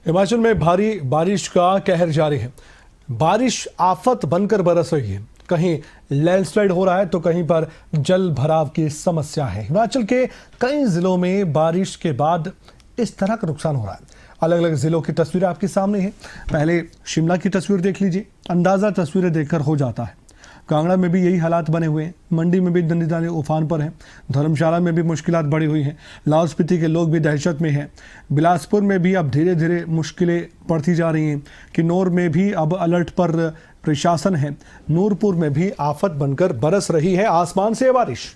हिमाचल में भारी बारिश का कहर जारी है। बारिश आफत बनकर बरस रही है। कहीं लैंडस्लाइड हो रहा है तो कहीं पर जल भराव की समस्या है। हिमाचल के कई जिलों में बारिश के बाद इस तरह का नुकसान हो रहा है। अलग अलग जिलों की तस्वीरें आपके सामने हैं। पहले शिमला की तस्वीर देख लीजिए, अंदाजा तस्वीरें देखकर हो जाता है। कांगड़ा में भी यही हालात बने हुए हैं। मंडी में भी नदी नाले उफान पर हैं। धर्मशाला में भी मुश्किलात बढ़ी हुई हैं। लाहौल स्पीति के लोग भी दहशत में हैं। बिलासपुर में भी अब धीरे धीरे मुश्किलें बढ़ती जा रही हैं। किन्नौर में भी अब अलर्ट पर प्रशासन है। नूरपुर में भी आफत बनकर बरस रही है आसमान से बारिश।